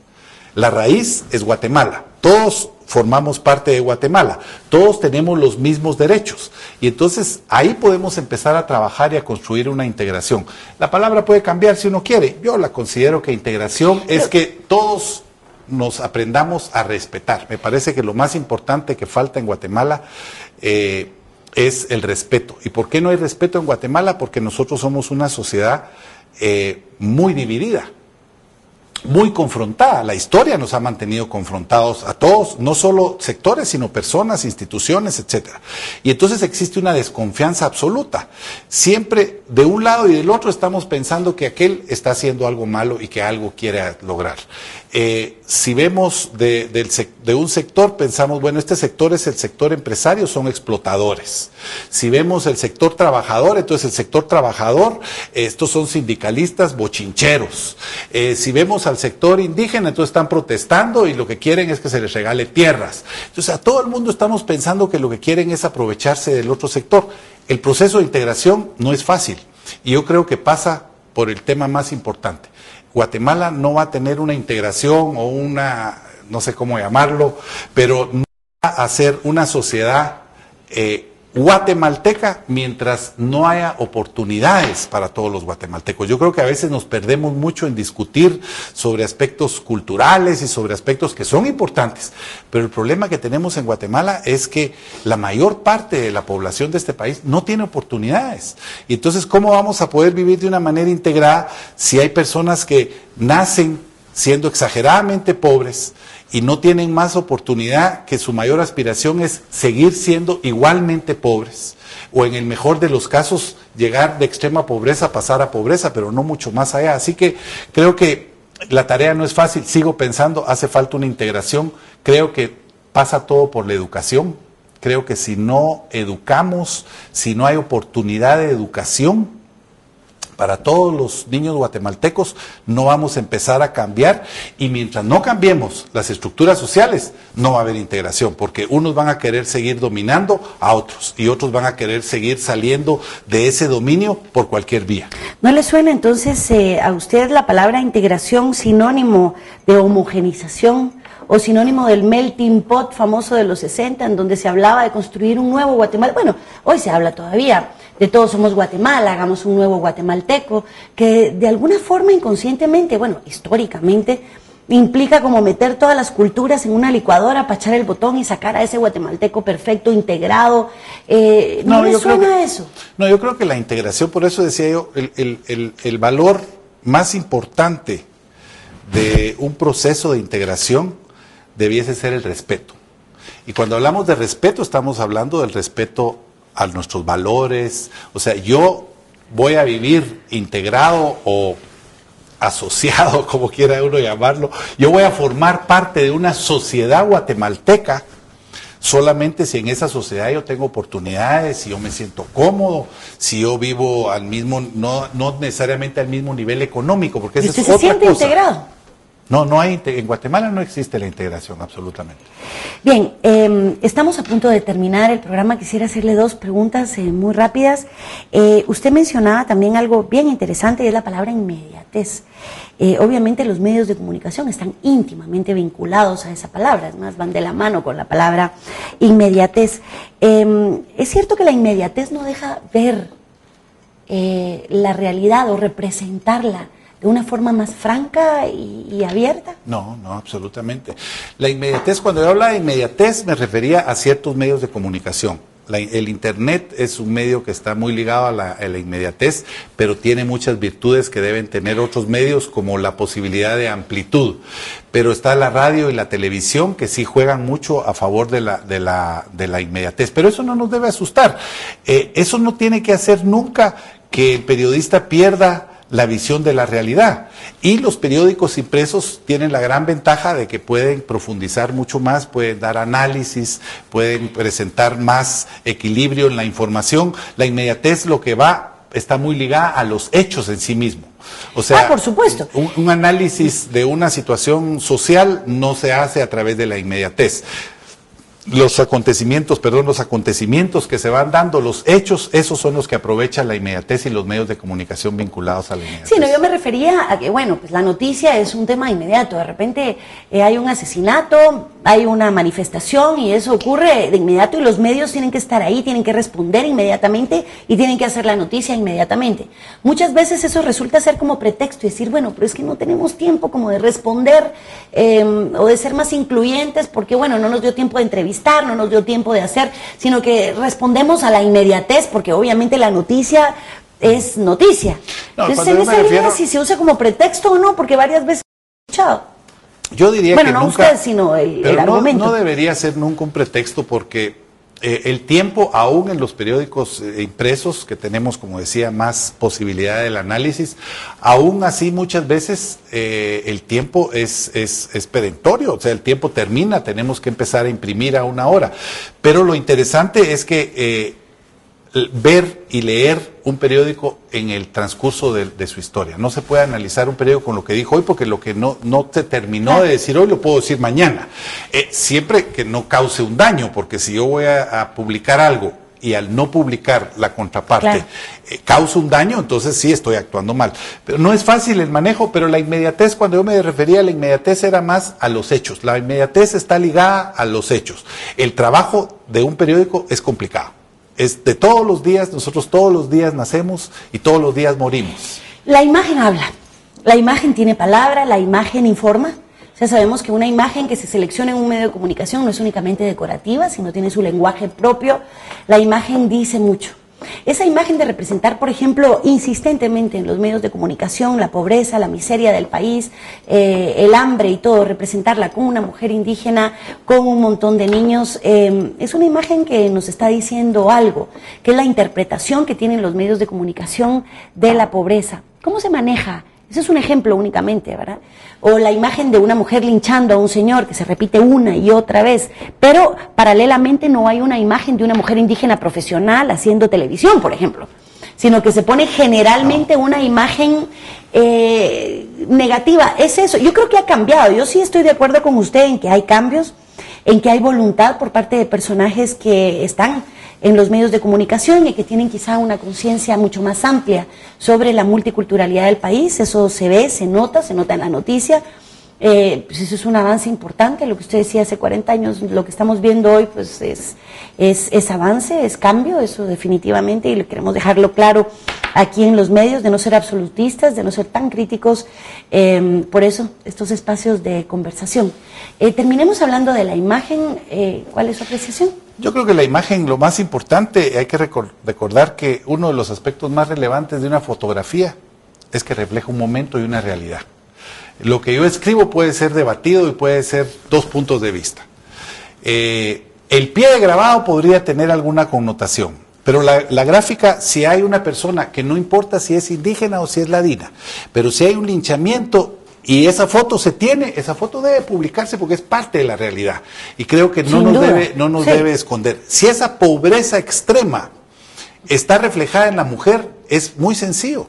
La raíz es Guatemala. Todos formamos parte de Guatemala, todos tenemos los mismos derechos y entonces ahí podemos empezar a trabajar y a construir una integración. La palabra puede cambiar si uno quiere, yo la considero que integración es que todos nos aprendamos a respetar. Me parece que lo más importante que falta en Guatemala es el respeto. ¿Y por qué no hay respeto en Guatemala? Porque nosotros somos una sociedad muy dividida, muy confrontada. La historia nos ha mantenido confrontados a todos, no solo sectores, sino personas, instituciones, etcétera. Y entonces existe una desconfianza absoluta. Siempre de un lado y del otro estamos pensando que aquel está haciendo algo malo y que algo quiere lograr. Si vemos de un sector, pensamos, bueno, este sector es el sector empresario, son explotadores. Si vemos el sector trabajador, entonces el sector trabajador, estos son sindicalistas bochincheros. Si vemos al sector indígena, entonces están protestando y lo que quieren es que se les regale tierras. Entonces a todo el mundo estamos pensando que lo que quieren es aprovecharse del otro sector. El proceso de integración no es fácil y yo creo que pasa por el tema más importante. Guatemala no va a tener una integración o una, no sé cómo llamarlo, pero no va a ser una sociedad guatemalteca mientras no haya oportunidades para todos los guatemaltecos. Yo creo que a veces nos perdemos mucho en discutir sobre aspectos culturales y sobre aspectos que son importantes, pero el problema que tenemos en Guatemala es que la mayor parte de la población de este país no tiene oportunidades. Y entonces, ¿cómo vamos a poder vivir de una manera integrada si hay personas que nacen siendo exageradamente pobres y no tienen más oportunidad, que su mayor aspiración es seguir siendo igualmente pobres, o en el mejor de los casos llegar de extrema pobreza a pasar a pobreza, pero no mucho más allá? Así que creo que la tarea no es fácil, sigo pensando, hace falta una integración, creo que pasa todo por la educación, creo que si no educamos, si no hay oportunidad de educación para todos los niños guatemaltecos, no vamos a empezar a cambiar, y mientras no cambiemos las estructuras sociales, no va a haber integración, porque unos van a querer seguir dominando a otros, y otros van a querer seguir saliendo de ese dominio por cualquier vía. ¿No le suena entonces a usted la palabra integración sinónimo de homogenización o sinónimo del melting pot famoso de los 60, en donde se hablaba de construir un nuevo Guatemala? Bueno, hoy se habla todavía de todos somos Guatemala, hagamos un nuevo guatemalteco, que de alguna forma inconscientemente, bueno, históricamente, implica como meter todas las culturas en una licuadora para echar el botón y sacar a ese guatemalteco perfecto, integrado. ¿No le suena eso? No, yo creo que la integración, por eso decía yo, el valor más importante de un proceso de integración debiese ser el respeto. Y cuando hablamos de respeto, estamos hablando del respeto a nuestros valores. O sea, yo voy a vivir integrado o asociado, como quiera uno llamarlo, yo voy a formar parte de una sociedad guatemalteca solamente si en esa sociedad yo tengo oportunidades, si yo me siento cómodo, si yo vivo al mismo, no necesariamente al mismo nivel económico, porque esa es otra cosa. ¿Usted se siente integrado? No hay, en Guatemala no existe la integración, absolutamente. Bien, estamos a punto de terminar el programa. Quisiera hacerle dos preguntas muy rápidas. Usted mencionaba también algo bien interesante, y es la palabra inmediatez. Obviamente los medios de comunicación están íntimamente vinculados a esa palabra, es más, van de la mano con la palabra inmediatez. ¿Es cierto que la inmediatez no deja ver la realidad o representarla de una forma más franca y abierta? No, absolutamente. La inmediatez, cuando yo hablaba de inmediatez, me refería a ciertos medios de comunicación. El Internet es un medio que está muy ligado a la inmediatez, pero tiene muchas virtudes que deben tener otros medios, como la posibilidad de amplitud. Pero está la radio y la televisión, que sí juegan mucho a favor de la inmediatez. Pero eso no nos debe asustar. Eso no tiene que hacer nunca que el periodista pierda la visión de la realidad. Y los periódicos impresos tienen la gran ventaja de que pueden profundizar mucho más, pueden dar análisis, pueden presentar más equilibrio en la información. La inmediatez está muy ligada a los hechos en sí mismo. O sea, por supuesto. Un análisis de una situación social no se hace a través de la inmediatez. Los acontecimientos que se van dando, los hechos, esos son los que aprovechan la inmediatez y los medios de comunicación vinculados a la inmediatez. Sí, no, yo me refería a que, bueno, pues la noticia es un tema inmediato. De repente hay un asesinato, hay una manifestación y eso ocurre de inmediato y los medios tienen que estar ahí, tienen que responder inmediatamente y tienen que hacer la noticia inmediatamente. Muchas veces eso resulta ser como pretexto y decir, bueno, pero es que no tenemos tiempo como de responder o de ser más incluyentes porque, bueno, no nos dio tiempo de entrevistar, no nos dio tiempo de hacer, sino que respondemos a la inmediatez porque obviamente la noticia es noticia. No, entonces, en esa línea si se usa como pretexto o no, porque varias veces he escuchado. Yo diría bueno, que no nunca, usted, sino el argumento. No debería ser nunca un pretexto porque el tiempo, aún en los periódicos impresos, que tenemos, como decía, más posibilidad del análisis, aún así muchas veces el tiempo es perentorio, o sea, el tiempo termina, tenemos que empezar a imprimir a una hora. Pero lo interesante es que ver y leer un periódico en el transcurso de su historia. No se puede analizar un periódico con lo que dijo hoy, porque lo que no se terminó de decir hoy lo puedo decir mañana. Siempre que no cause un daño, porque si yo voy a publicar algo y al no publicar la contraparte causa un daño, entonces sí estoy actuando mal. Pero no es fácil el manejo, pero la inmediatez, cuando yo me refería a la inmediatez, era más a los hechos. La inmediatez está ligada a los hechos. El trabajo de un periódico es complicado. Es de todos los días, nosotros todos los días nacemos y todos los días morimos. La imagen habla, la imagen tiene palabra, la imagen informa. O sea, sabemos que una imagen que se selecciona en un medio de comunicación no es únicamente decorativa, sino tiene su lenguaje propio. La imagen dice mucho. Esa imagen de representar, por ejemplo, insistentemente en los medios de comunicación, la pobreza, la miseria del país, el hambre y todo, representarla con una mujer indígena, con un montón de niños, es una imagen que nos está diciendo algo, que es la interpretación que tienen los medios de comunicación de la pobreza. ¿Cómo se maneja? Ese es un ejemplo únicamente, ¿verdad? O la imagen de una mujer linchando a un señor, que se repite una y otra vez, pero paralelamente no hay una imagen de una mujer indígena profesional haciendo televisión, por ejemplo, sino que se pone generalmente una imagen negativa. Es eso, yo creo que ha cambiado, yo sí estoy de acuerdo con usted en que hay cambios, en que hay voluntad por parte de personajes que están en los medios de comunicación y que tienen quizá una conciencia mucho más amplia sobre la multiculturalidad del país. Eso se ve, se nota en la noticia. Pues eso es un avance importante, lo que usted decía hace 40 años, lo que estamos viendo hoy pues es avance, es cambio, eso definitivamente, y le queremos dejarlo claro aquí en los medios, de no ser absolutistas, de no ser tan críticos, por eso estos espacios de conversación. Terminemos hablando de la imagen, ¿cuál es su apreciación? Yo creo que la imagen, lo más importante, hay que recordar que uno de los aspectos más relevantes de una fotografía es que refleja un momento y una realidad. Lo que yo escribo puede ser debatido y puede ser dos puntos de vista. El pie de grabado podría tener alguna connotación, pero la gráfica, si hay una persona, que no importa si es indígena o si es ladina, pero si hay un linchamiento y esa foto se tiene, esa foto debe publicarse porque es parte de la realidad. Y creo que no nos debe esconder. Si esa pobreza extrema está reflejada en la mujer, es muy sencillo.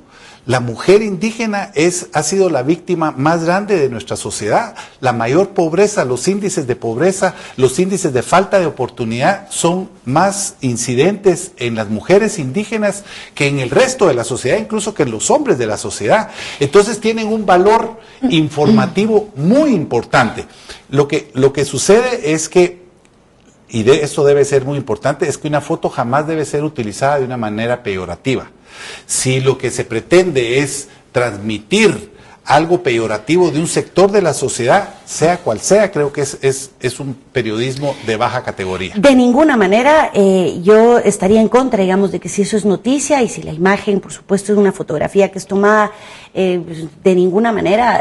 La mujer indígena ha sido la víctima más grande de nuestra sociedad. La mayor pobreza, los índices de pobreza, los índices de falta de oportunidad son más incidentes en las mujeres indígenas que en el resto de la sociedad, incluso que en los hombres de la sociedad. Entonces tienen un valor informativo muy importante. Lo que sucede es que, y esto debe ser muy importante, es que una foto jamás debe ser utilizada de una manera peyorativa. Si lo que se pretende es transmitir algo peyorativo de un sector de la sociedad, sea cual sea, creo que es un periodismo de baja categoría. De ninguna manera yo estaría en contra, digamos, de que si eso es noticia y si la imagen, por supuesto, es una fotografía que es tomada, de ninguna manera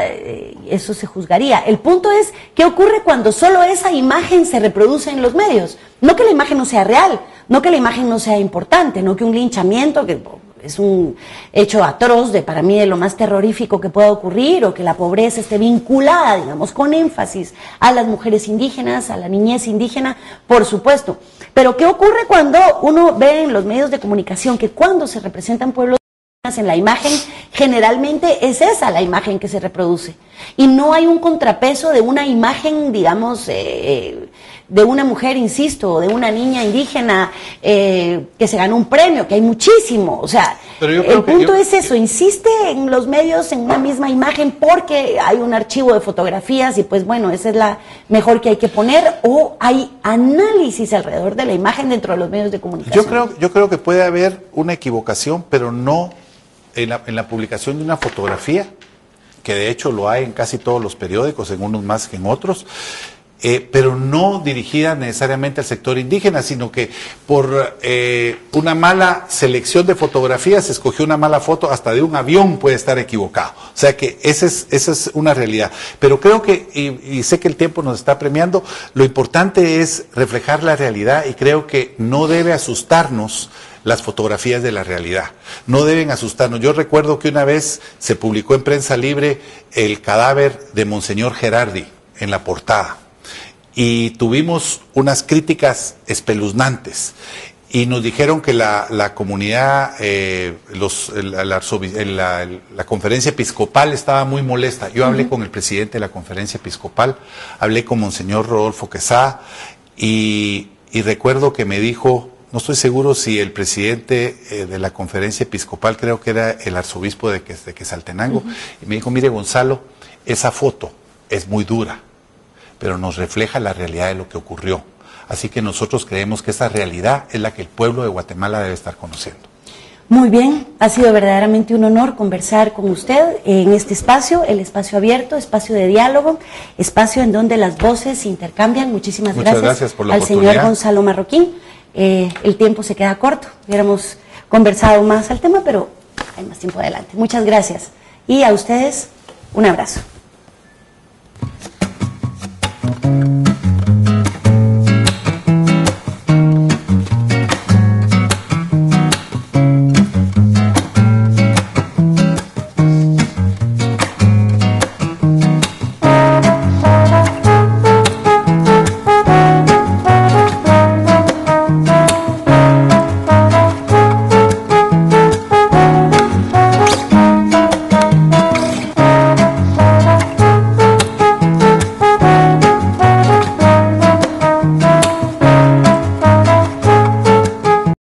eso se juzgaría. El punto es, ¿qué ocurre cuando solo esa imagen se reproduce en los medios? No que la imagen no sea real, no que la imagen no sea importante, no que un linchamiento, que es un hecho atroz, para mí de lo más terrorífico que pueda ocurrir, o que la pobreza esté vinculada, digamos, con énfasis a las mujeres indígenas, a la niñez indígena, por supuesto. Pero ¿qué ocurre cuando uno ve en los medios de comunicación que cuando se representan pueblos indígenas en la imagen, generalmente es esa la imagen que se reproduce? Y no hay un contrapeso de una imagen, digamos, de una mujer, insisto, de una niña indígena que se ganó un premio, que hay muchísimo. O sea, el punto es eso, insiste en los medios en una misma imagen porque hay un archivo de fotografías y pues bueno, esa es la mejor que hay que poner, o hay análisis alrededor de la imagen dentro de los medios de comunicación. Yo creo que puede haber una equivocación, pero no en la publicación de una fotografía, que de hecho lo hay en casi todos los periódicos, en unos más que en otros, pero no dirigida necesariamente al sector indígena, sino que por una mala selección de fotografías se escogió una mala foto, hasta de un avión puede estar equivocado. O sea que esa es una realidad. Pero creo que, y sé que el tiempo nos está premiando, lo importante es reflejar la realidad, y creo que no debe asustarnos las fotografías de la realidad. No deben asustarnos. Yo recuerdo que una vez se publicó en Prensa Libre el cadáver de Monseñor Gerardi en la portada, y tuvimos unas críticas espeluznantes, y nos dijeron que la comunidad, la conferencia episcopal estaba muy molesta. Yo hablé con el presidente de la conferencia episcopal, hablé con Monseñor Rodolfo Quesada, y recuerdo que me dijo, no estoy seguro si el presidente de la conferencia episcopal, creo que era el arzobispo de Quetzaltenango, y me dijo, mire Gonzalo, esa foto es muy dura, pero nos refleja la realidad de lo que ocurrió. Así que nosotros creemos que esa realidad es la que el pueblo de Guatemala debe estar conociendo. Muy bien, ha sido verdaderamente un honor conversar con usted en este espacio, el espacio abierto, espacio de diálogo, espacio en donde las voces se intercambian. Muchísimas gracias por la al señor Gonzalo Marroquín. El tiempo se queda corto, hubiéramos conversado más al tema, pero hay más tiempo adelante. Muchas gracias. Y a ustedes, un abrazo.